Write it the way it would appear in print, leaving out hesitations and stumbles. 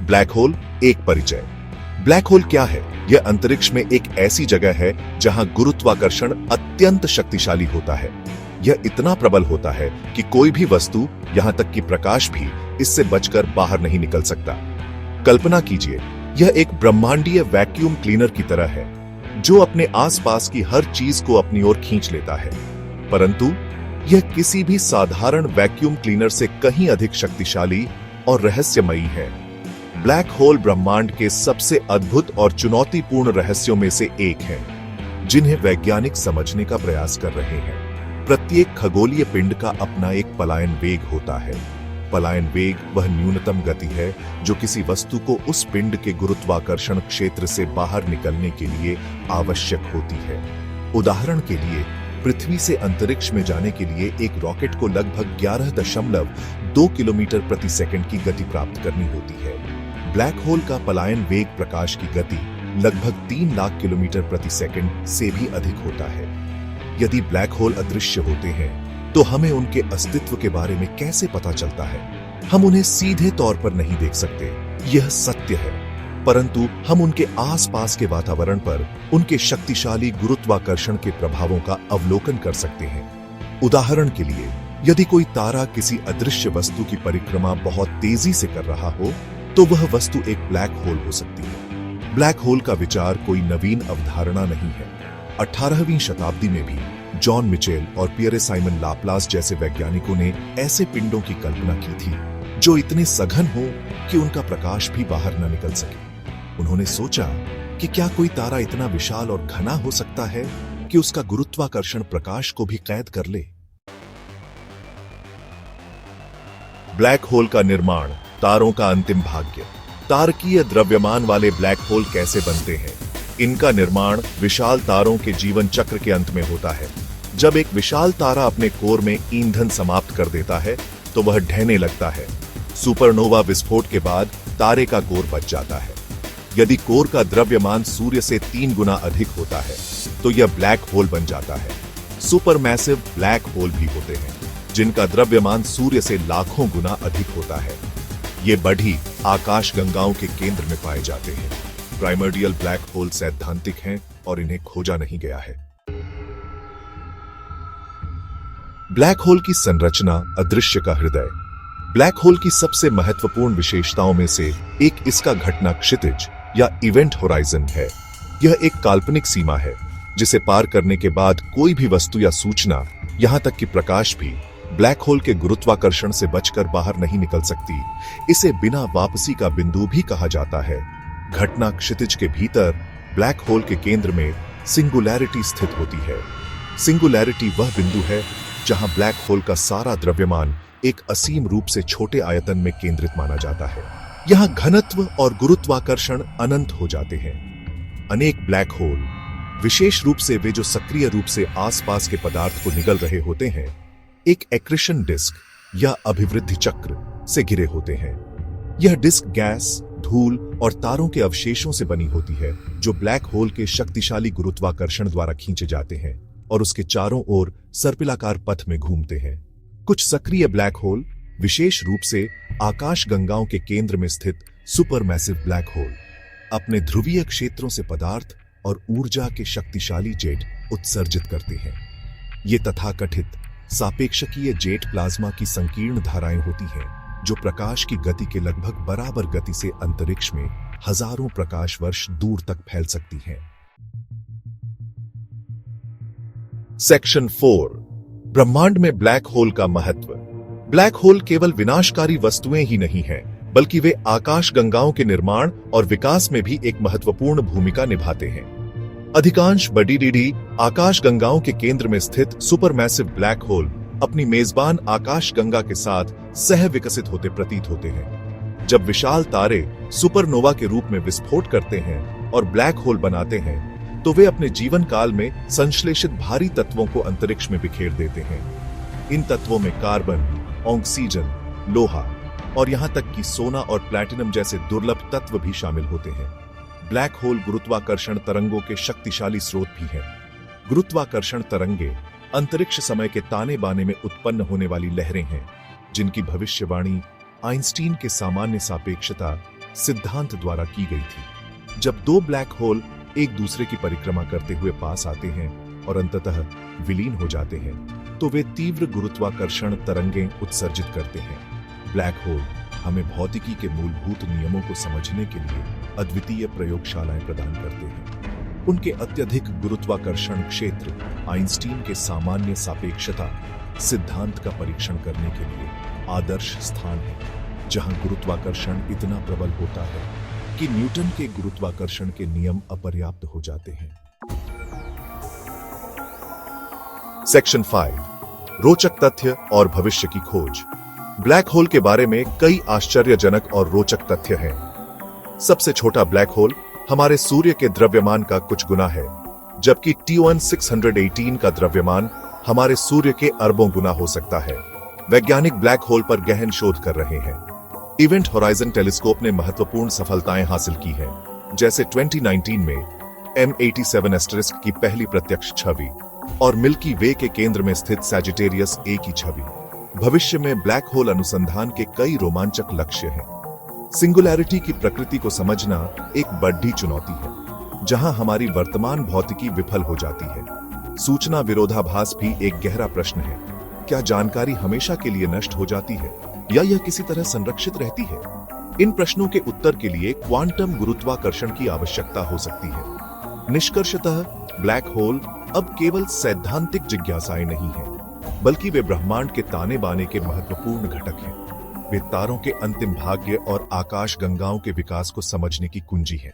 Black hole एक परिचय। Black hole क्या है? यह अंतरिक्ष में एक ऐसी जगह है जहां गुरुत्वाकर्षण अत्यंत शक्तिशाली होता है। यह इतना प्रबल होता है कि कोई भी वस्तु, यहां तक कि प्रकाश भी, इससे बचकर बाहर नहीं निकल सकता। कल्पना कीजिए, यह एक ब्रह्मांडीय वैक्यूम क्लीनर की तरह है जो अपने आसपास की हर चीज को अपनी ओर खींच लेता है। परंतु यह किसी भी साधारण वैक्यूम क्लीनर से कहीं अधिक शक्तिशाली और रहस्यमयी है। ब्लैक होल ब्रह्मांड के सबसे अद्भुत और चुनौतीपूर्ण रहस्यों में से एक है, जिन्हें वैज्ञानिक समझने का प्रयास कर रहे हैं। प्रत्येक खगोलीय पिंड का अपना एक पलायन वेग होता है। पलायन वेग वह न्यूनतम गति है जो किसी वस्तु को उस पिंड के गुरुत्वाकर्षण क्षेत्र से बाहर निकलने के लिए आवश्यक होती है। उदाहरण के लिए, पृथ्वी से अंतरिक्ष में जाने के लिए एक रॉकेट को लगभग 11.2 किलोमीटर प्रति सेकंड की गति प्राप्त करनी होती है। ब्लैक होल का पलायन वेग प्रकाश की गति लगभग 3 लाख किलोमीटर प्रति सेकंड से भी अधिक होता है। यदि ब्लैक होल अदृश्य होते हैं तो हमें उनके अस्तित्व के बारे में कैसे पता चलता है? हम उन्हें सीधे तौर पर नहीं देख सकते, यह सत्य है, परंतु हम उनके आसपास के वातावरण पर उनके शक्तिशाली गुरुत्वाकर्षण के प्रभावों का अवलोकन कर सकते हैं। उदाहरण के लिए, यदि कोई तारा किसी अदृश्य वस्तु की परिक्रमा बहुत तेजी से कर रहा हो तो वह वस्तु एक ब्लैक होल हो सकती है। ब्लैक होल का विचार कोई नवीन अवधारणा नहीं है। 18वीं शताब्दी में भी जॉन मिचेल और पियरे साइमन लाप्लास जैसे वैज्ञानिकों ने ऐसे पिंडों की कल्पना की थी जो इतने सघन हो कि उनका प्रकाश भी बाहर न निकल सके। उन्होंने सोचा कि क्या कोई तारा इतना विशाल और घना हो सकता है कि उसका गुरुत्वाकर्षण प्रकाश को भी कैद कर ले। ब्लैक होल का निर्माण, तारों का अंतिम भाग्य। तारकीय द्रव्यमान वाले ब्लैक होल कैसे बनते हैं? इनका निर्माण विशाल तारों के जीवन चक्र के अंत में होता है। जब एक विशाल तारा अपने कोर में ईंधन समाप्त कर देता है तो वह ढहने लगता है। सुपरनोवा विस्फोट के बाद तारे का कोर बच जाता है। यदि कोर का द्रव्यमान सूर्य से 3 गुना अधिक होता है तो यह ब्लैक होल बन जाता है। सुपरमैसिव ब्लैक होल भी होते हैं जिनका द्रव्यमान सूर्य से लाखों गुना अधिक होता है। ये बढ़ी आकाश गंगाओं के केंद्र में पाए जाते हैं। प्राइमर्डियल ब्लैक होल सैद्धांतिक हैं और इन्हें खोजा नहीं गया है। ब्लैक होल की संरचना, अदृश्य का हृदय। ब्लैक होल की सबसे महत्वपूर्ण विशेषताओं में से एक इसका घटना क्षितिज या इवेंट होराइजन है। यह एक काल्पनिक सीमा है जिसे पार करने के बाद कोई भी वस्तु या सूचना, यहां तक कि प्रकाश भी, ब्लैक होल के गुरुत्वाकर्षण से बचकर बाहर नहीं निकल सकती। इसे बिना वापसी का बिंदु भी कहा जाता है। घटना क्षितिज के भीतर ब्लैक होल के केंद्र में सिंगुलैरिटी स्थित होती है। सिंगुलैरिटी वह बिंदु है जहां ब्लैक होल का सारा द्रव्यमान एक असीम रूप से छोटे आयतन में केंद्रित माना जाता है। यहां घनत्व और गुरुत्वाकर्षण अनंत हो जाते हैं। अनेक ब्लैक होल, विशेष रूप से वे जो सक्रिय रूप से आसपास के पदार्थ को निगल रहे होते हैं, एक एक्रेशन डिस्क या अभिवृद्धि चक्र से घिरे होते हैं। यह डिस्क गैस, धूल और तारों के अवशेषों से बनी होती है जो ब्लैक होल के शक्तिशाली गुरुत्वाकर्षण द्वारा खींचे जाते हैं और उसके चारों ओर सर्पिलाकार पथ में घूमते हैं। कुछ सक्रिय ब्लैक होल, विशेष रूप से आकाश गंगाओं के केंद्र में स्थित सुपरमैसिव ब्लैक होल, अपने ध्रुवीय क्षेत्रों से पदार्थ और ऊर्जा के शक्तिशाली जेट उत्सर्जित करते हैं। ये तथाकथित सापेक्षकीय जेट प्लाज्मा की संकीर्ण धाराएं होती हैं जो प्रकाश की गति के लगभग बराबर गति से अंतरिक्ष में हजारों प्रकाश वर्ष दूर तक फैल सकती हैं। सेक्शन 4, ब्रह्मांड में ब्लैक होल का महत्व। ब्लैक होल केवल विनाशकारी वस्तुएं ही नहीं हैं, बल्कि वे आकाश गंगाओं के निर्माण और विकास में भी एक महत्वपूर्ण भूमिका निभाते हैं। अधिकांश बड़ी आकाश गंगाओं के केंद्र में स्थित सुपरमैसिव ब्लैक होल अपनी मेजबान आकाश गंगा के साथ सह विकसित होते प्रतीत होते हैं। जब विशाल तारे सुपरनोवा के रूप में विस्फोट करते हैं और ब्लैक होल बनाते हैं तो वे अपने जीवन काल में संश्लेषित भारी तत्वों को अंतरिक्ष में बिखेर देते हैं। इन तत्वों में कार्बन, ऑक्सीजन, लोहा और यहां तक कि सोना और प्लैटिनम जैसे दुर्लभ तत्व भी शामिल होते हैं। ब्लैक होल गुरुत्वाकर्षण तरंगों के शक्तिशाली स्रोत भी हैं। गुरुत्वाकर्षण तरंगे अंतरिक्ष समय के ताने बाने में उत्पन्न होने वाली लहरें हैं जिनकी भविष्यवाणी आइंस्टीन के सामान्य सापेक्षता सिद्धांत द्वारा की गई थी। जब दो ब्लैक होल एक दूसरे की परिक्रमा करते हुए पास आते हैं और अंततः विलीन हो जाते हैं, तो वे तीव्र गुरुत्वाकर्षण तरंगें उत्सर्जित करते हैं। ब्लैक होल हमें भौतिकी के मूलभूत नियमों को समझने के लिए अद्वितीय प्रयोगशालाएं प्रदान करते हैं। उनके अत्यधिक गुरुत्वाकर्षण क्षेत्र आइंस्टीन के सामान्य सापेक्षता सिद्धांत का परीक्षण करने के लिए आदर्श स्थान है, जहां गुरुत्वाकर्षण इतना प्रबल होता है कि न्यूटन के गुरुत्वाकर्षण के नियम अपर्याप्त हो जाते हैं। सेक्शन 5, रोचक तथ्य और भविष्य की खोज। ब्लैक होल के बारे में कई आश्चर्यजनक और रोचक तथ्य हैं। सबसे छोटा ब्लैक होल हमारे सूर्य के द्रव्यमान का कुछ गुना है, जबकि T1 618 का द्रव्यमान हमारे सूर्य के अरबों गुना हो सकता है। वैज्ञानिक ब्लैक होल पर गहन शोध कर रहे हैं। इवेंट होराइजन टेलीस्कोप ने महत्वपूर्ण सफलताएं हासिल की हैं, जैसे 2019 में M87* की पहली प्रत्यक्ष छवि और मिल्की वे के केंद्र में स्थित सैजिटेरियस A की छवि। भविष्य में ब्लैक होल अनुसंधान के कई रोमांचक लक्ष्य हैं। सिंगुलैरिटी की प्रकृति को समझना एक बड़ी चुनौती है, जहां हमारी वर्तमान भौतिकी विफल हो जाती है। सूचना विरोधाभास भी एक गहरा प्रश्न है। क्या जानकारी हमेशा के लिए नष्ट हो जाती है या यह किसी तरह संरक्षित रहती है? इन प्रश्नों के उत्तर के लिए क्वांटम गुरुत्वाकर्षण की आवश्यकता हो सकती है। निष्कर्षतः ब्लैक होल अब केवल सैद्धांतिक जिज्ञासाएं नहीं हैं, बल्कि वे ब्रह्मांड के ताने बाने के महत्वपूर्ण घटक हैं। वे तारों के अंतिम भाग्य और आकाश गंगाओं के विकास को समझने की कुंजी हैं।